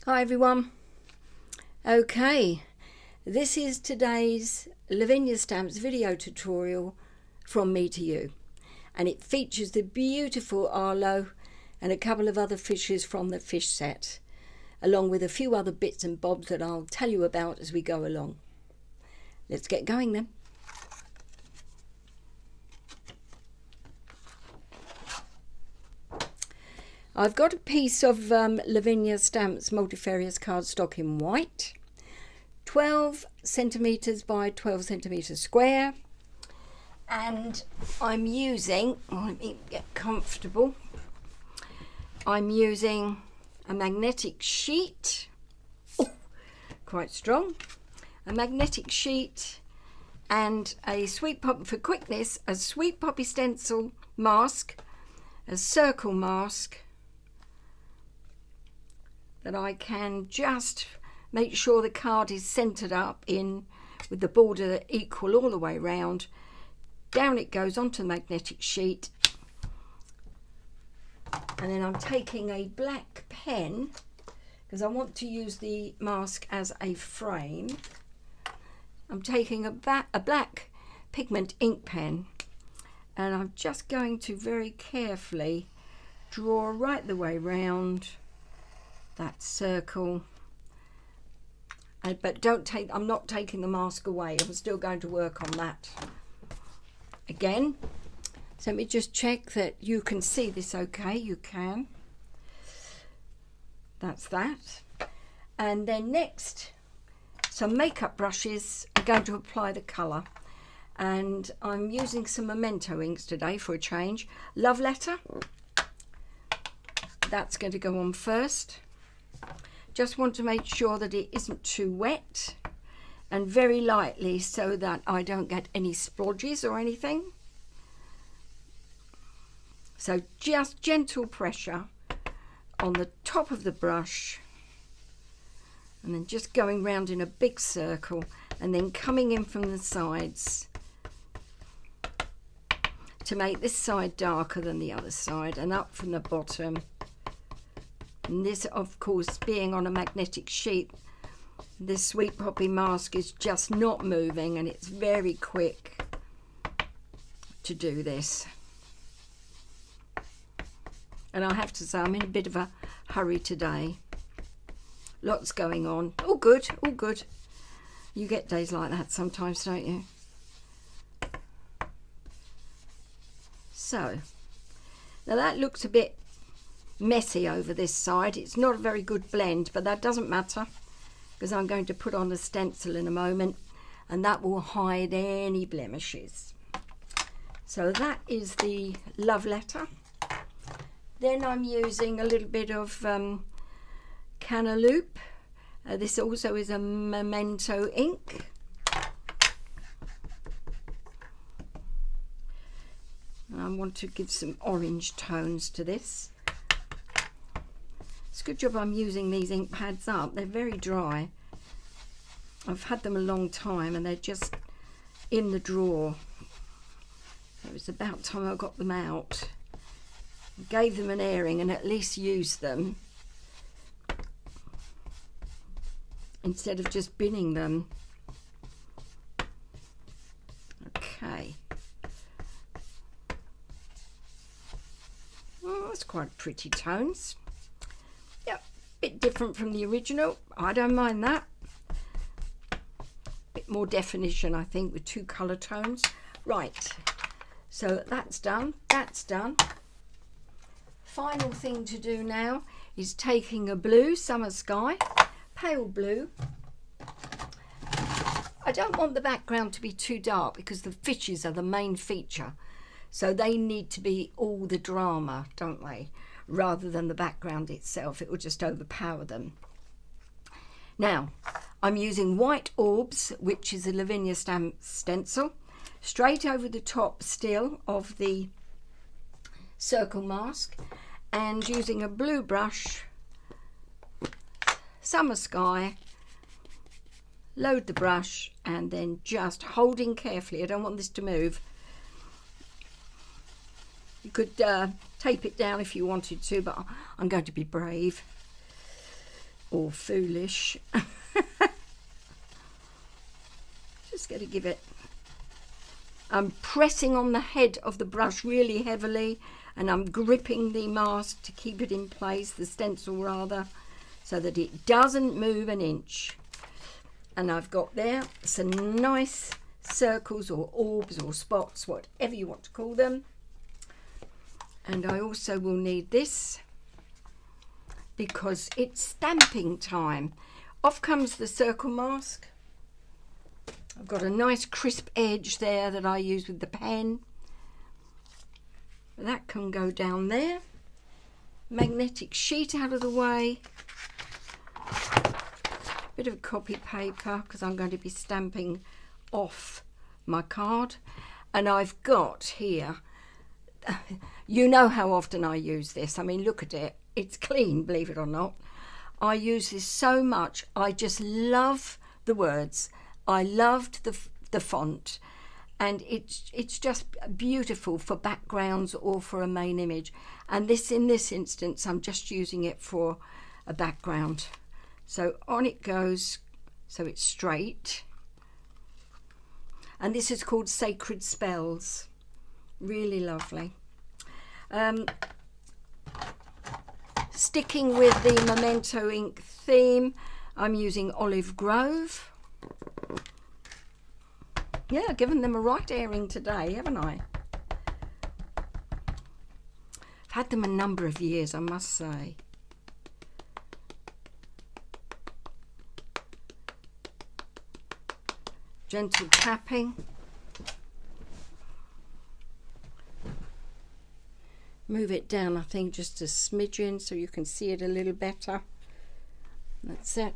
Hi everyone. Okay, this is today's Lavinia stamps video tutorial from me to you, and it features the beautiful Arlo and a couple of other fishes from the fish set, along with a few other bits and bobs that I'll tell you about as we go along. Let's get going then. I've got a piece of Lavinia Stamps multifarious cardstock in white, 12 centimetres by 12 centimetres square, and I'm using, let me get comfortable, I'm using a magnetic sheet, quite strong, a magnetic sheet and a Sweet Poppy, for quickness, a Sweet Poppy stencil mask, a circle mask, that I can just make sure the card is centered up in with the border equal all the way round. Down it goes onto the magnetic sheet, and then I'm taking a black pen because I want to use the mask as a frame. I'm taking a black pigment ink pen, and I'm just going to very carefully draw right the way round that circle, but I'm not taking the mask away. I'm still going to work on that again. So let me just check that you can see this okay. You can. That's that. And then next, some makeup brushes. I'm going to apply the colour, and I'm using some Memento inks today for a change. Love Letter, that's going to go on first. Just want to make sure that it isn't too wet, and very lightly so that I don't get any splodges or anything. So just gentle pressure on the top of the brush, and then just going round in a big circle, and then coming in from the sides to make this side darker than the other side, and up from the bottom. And this, of course, being on a magnetic sheet, this Sweet Poppy mask is just not moving, and it's very quick to do this. And I have to say, I'm in a bit of a hurry today. Lots going on. All good, all good. You get days like that sometimes, don't you? So, now that looks a bit messy over this side. It's not a very good blend, but that doesn't matter because I'm going to put on a stencil in a moment, and that will hide any blemishes. So that is the Love Letter. Then I'm using a little bit of Cantaloupe. This also is a Memento ink. And I want to give some orange tones to this. It's a good job I'm using these ink pads up. They're very dry. I've had them a long time and they're just in the drawer. It was about time I got them out. Gave them an airing and at least used them instead of just binning them. Okay. Oh, that's quite pretty tones. Yep, bit different from the original. I don't mind that. Bit more definition, I think, with two colour tones. Right, so that's done. That's done. Final thing to do now is taking a blue summer sky, pale blue. I don't want the background to be too dark because the fishes are the main feature, so they need to be all the drama, don't they, rather than the background itself. It will just overpower them. Now I'm using white orbs, which is a Lavinia stamp stencil, straight over the top still of the circle mask, and using a blue brush, summer sky, load the brush, and then just holding carefully. I don't want this to move. You could tape it down if you wanted to, but I'm going to be brave. or foolish. Just got to give it. I'm pressing on the head of the brush really heavily, and I'm gripping the mask to keep it in place, the stencil rather, so that it doesn't move an inch. And I've got there some nice circles or orbs or spots, whatever you want to call them. And I also will need this because it's stamping time. Off comes the circle mask. I've got a nice crisp edge there that I use with the pen. That can go down there. Magnetic sheet out of the way. Bit of copy paper because I'm going to be stamping off my card. And I've got here, you know how often I use this. I mean, look at it. It's clean, believe it or not. I use this so much. I just love the words. I loved the font, and it's just beautiful for backgrounds or for a main image. And this, in this instance, I'm just using it for a background. So on it goes, so it's straight. And this is called Sacred Spells. Really lovely. Sticking with the Memento ink theme, I'm using Olive Grove. Yeah, given them a right airing today, haven't I? I've had them a number of years, I must say. Gentle tapping. Move it down, I think, just a smidgen so you can see it a little better. That's it.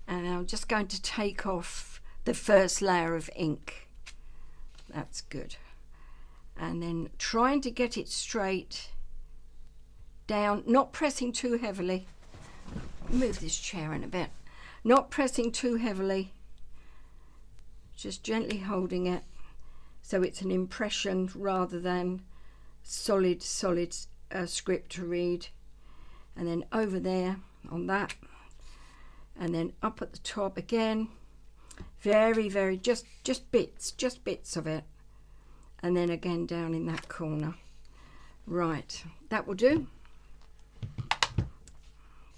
And I'm just going to take off the first layer of ink. That's good. And then trying to get it straight down, not pressing too heavily. Move this chair in a bit. Not pressing too heavily. Just gently holding it so it's an impression rather than solid script to read. And then over there on that, and then up at the top again, very just bits of it, and then again down in that corner. Right, that will do.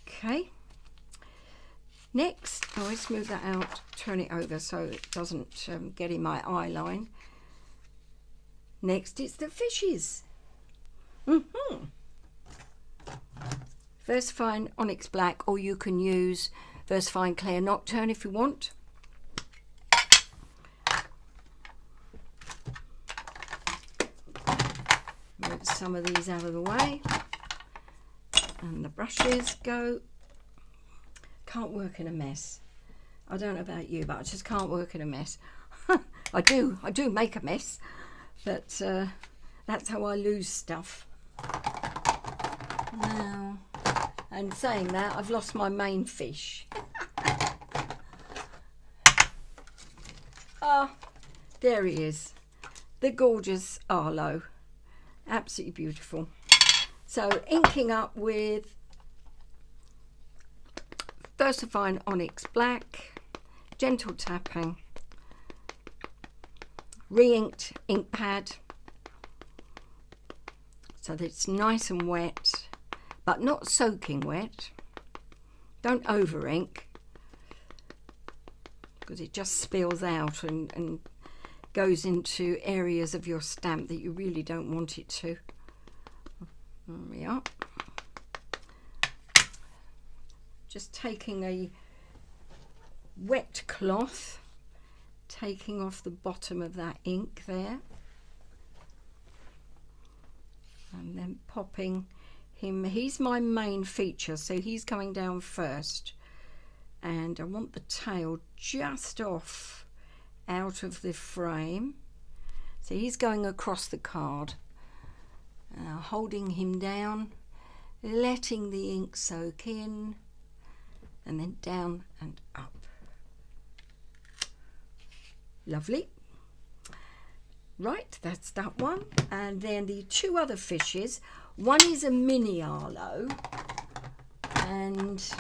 Okay, next, I always move that out, turn it over so it doesn't get in my eye line. Next it's the fishes. Versafine Onyx Black, or you can use Versafine Clear Nocturne if you want. Move some of these out of the way, and the brushes go. Can't work in a mess. I don't know about you, but I just can't work in a mess. I do make a mess, but that's how I lose stuff. Now, and saying that, I've lost my main fish. Ah, there he is, the gorgeous Arlo. Absolutely beautiful. So inking up with Versafine Onyx Black, gentle tapping, re-inked ink pad so that it's nice and wet, but not soaking wet. Don't over ink because it just spills out and goes into areas of your stamp that you really don't want it to. There we are. Just taking a wet cloth, taking off the bottom of that ink there, and then popping him. He's my main feature, so he's coming down first, and I want the tail just off out of the frame, so he's going across the card. Now holding him down, letting the ink soak in, and then down and up. Lovely. Right, that's that one. And then the two other fishes. One is a mini Arlo, and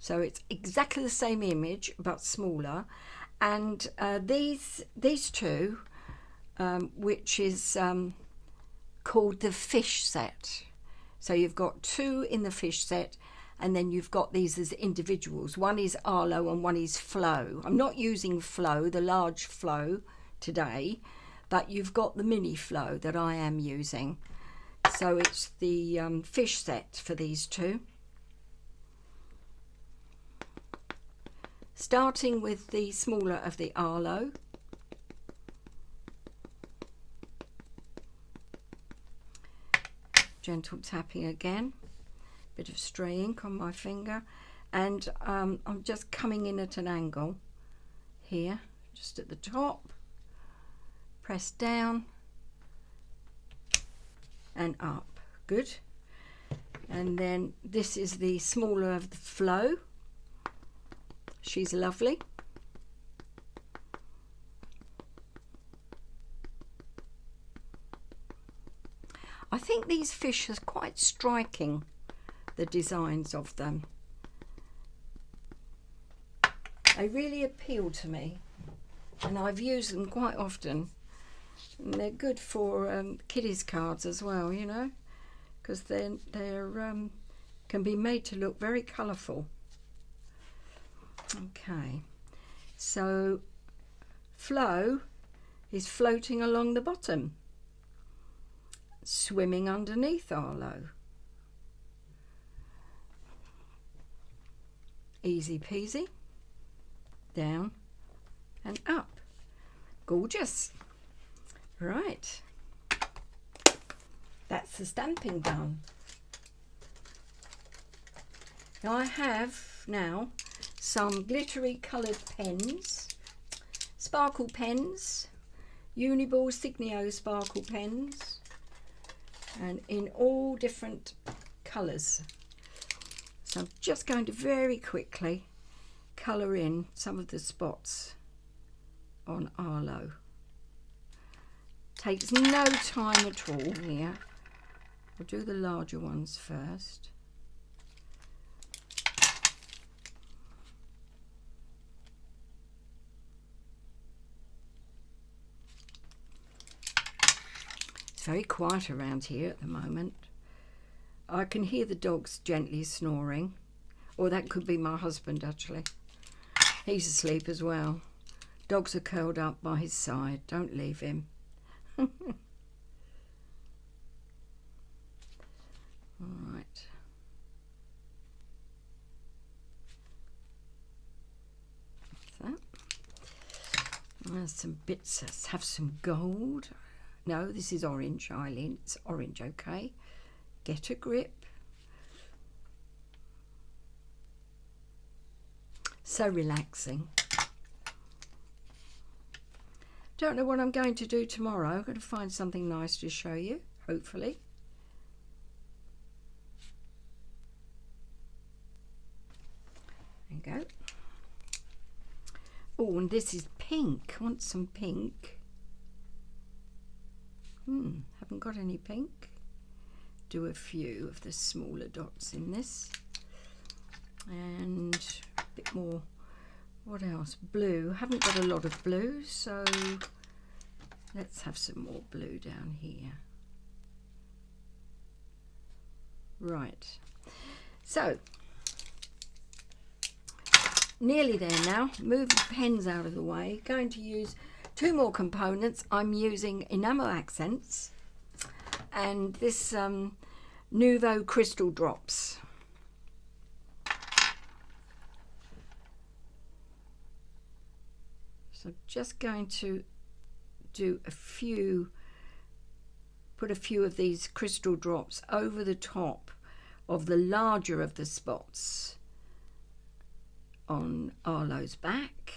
So it's exactly the same image but smaller. And these two, which is called the fish set. So you've got two in the fish set, and then you've got these as individuals. One is Arlo and one is Flow. I'm not using Flow, the large Flow, today, but you've got the mini Flow that I am using. So it's the fish set for these two. Starting with the smaller of the Arlo. Gentle tapping again. Bit of stray ink on my finger, and I'm just coming in at an angle here, just at the top. Press down and up. Good. And then this is the smaller of the Flow. She's lovely. I think these fish are quite striking, the designs of them. They really appeal to me, and I've used them quite often. And they're good for kiddies cards as well, you know, because they're can be made to look very colourful. Okay, so Flow is floating along the bottom, swimming underneath Arlo. Easy peasy. Down and up. Gorgeous. Right. That's the stamping done. Now I have now some glittery coloured pens, sparkle pens, Uniball Signio sparkle pens, and in all different colours. So I'm just going to very quickly colour in some of the spots on Arlo. Takes no time at all here. I'll do the larger ones first. It's very quiet around here at the moment. I can hear the dogs gently snoring, or that could be my husband actually. He's asleep as well. Dogs are curled up by his side. Don't leave him. All right. That's that. There's some bits. Let's have some gold. No, this is orange, Eileen. It's orange, okay. Get a grip. So relaxing. Don't know what I'm going to do tomorrow. I'm going to find something nice to show you, hopefully. There you go. Oh, and this is pink. I want some pink. Haven't got any pink. Do a few of the smaller dots in this. And a bit more. What else? Blue. Haven't got a lot of blue, so let's have some more blue down here. Right. So, nearly there now. Move the pens out of the way. Going to use two more components. I'm using enamel accents and this Nouveau crystal drops. So just going to do a few, put a few of these crystal drops over the top of the larger of the spots on Arlo's back.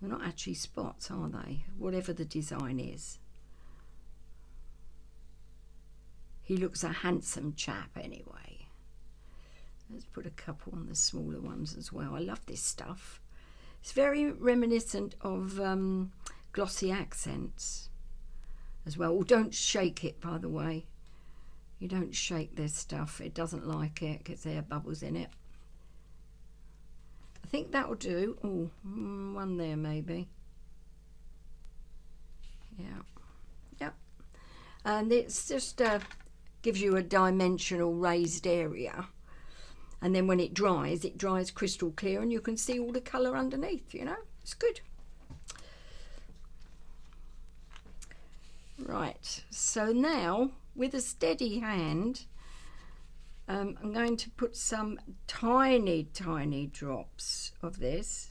They're not actually spots, are they? Whatever the design is. He looks a handsome chap anyway. Let's put a couple on the smaller ones as well. I love this stuff. It's very reminiscent of glossy accents as well. Oh, don't shake it, by the way. You don't shake this stuff, it doesn't like it because there are bubbles in it. I think that'll do. Oh, one there maybe. Yeah, yep. And it's just gives you a dimensional raised area, and then when it dries crystal clear and you can see all the colour underneath, you know. It's good. Right, so now with a steady hand I'm going to put some tiny drops of this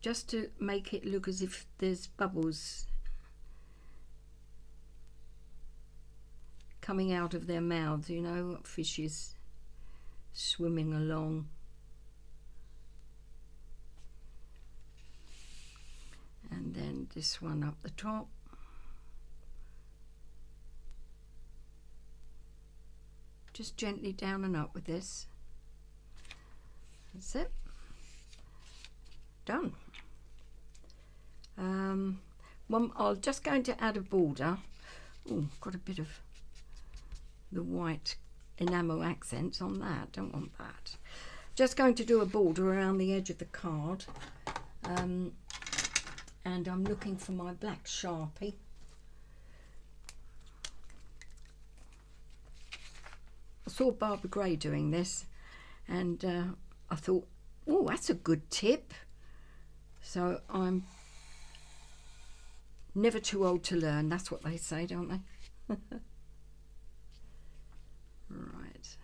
just to make it look as if there's bubbles coming out of their mouths, you know, fishes swimming along. And then this one up the top. Just gently down and up with this. That's it. Done. I'm just going to add a border. Oh, got a bit of the white enamel accents on that. Don't want that. Just going to do a border around the edge of the card. And I'm looking for my black Sharpie. I saw Barbara Gray doing this and I thought, oh, that's a good tip. So I'm never too old to learn. That's what they say, don't they? Right.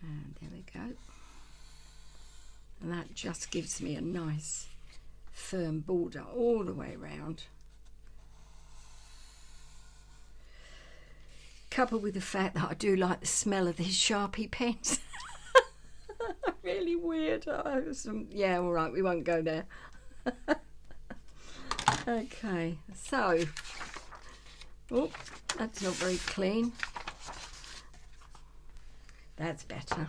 And there we go. And that just gives me a nice firm border all the way around. Coupled with the fact that I do like the smell of these Sharpie pens. Really weird. Yeah, all right, we won't go there. Okay, so, oh, that's not very clean. That's better.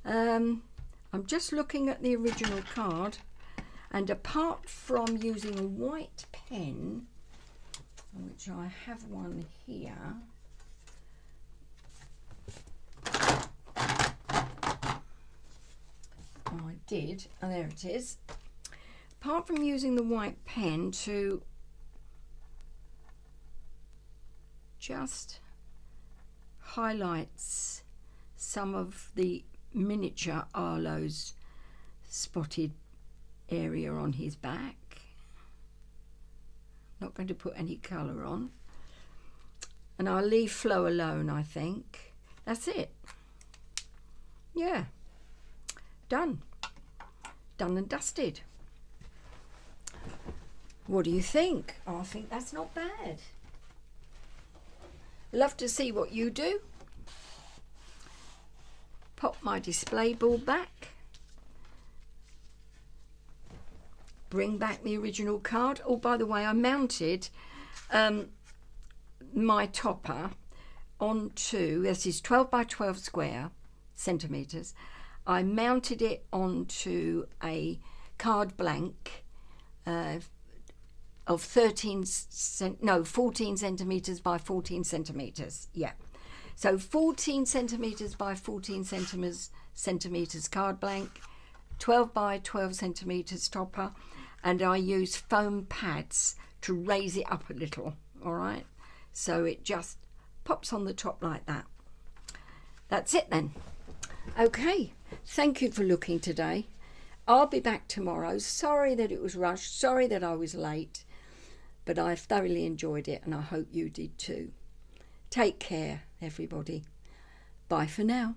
I'm just looking at the original card, and apart from using a white pen, which I have one here, I did, oh, there it is. Apart from using the white pen to just highlights some of the miniature Arlo's spotted area on his back. Not going to put any colour on, and I'll leave flow alone. I think that's it. Yeah, done and dusted. What do you think? Oh, I think that's not bad. Love to see what you do. Pop my display ball back. Bring back the original card. Oh, by the way, I mounted my topper onto, this is 12 by 12 square centimetres. I mounted it onto a card blank of 14 centimetres by 14 centimetres. Yeah. So 14 centimetres by 14 centimetres card blank, 12 by 12 centimetres topper, and I use foam pads to raise it up a little, all right? So it just pops on the top like that. That's it then. Okay, thank you for looking today. I'll be back tomorrow. Sorry that it was rushed, sorry that I was late, but I thoroughly enjoyed it and I hope you did too. Take care, everybody. Bye for now.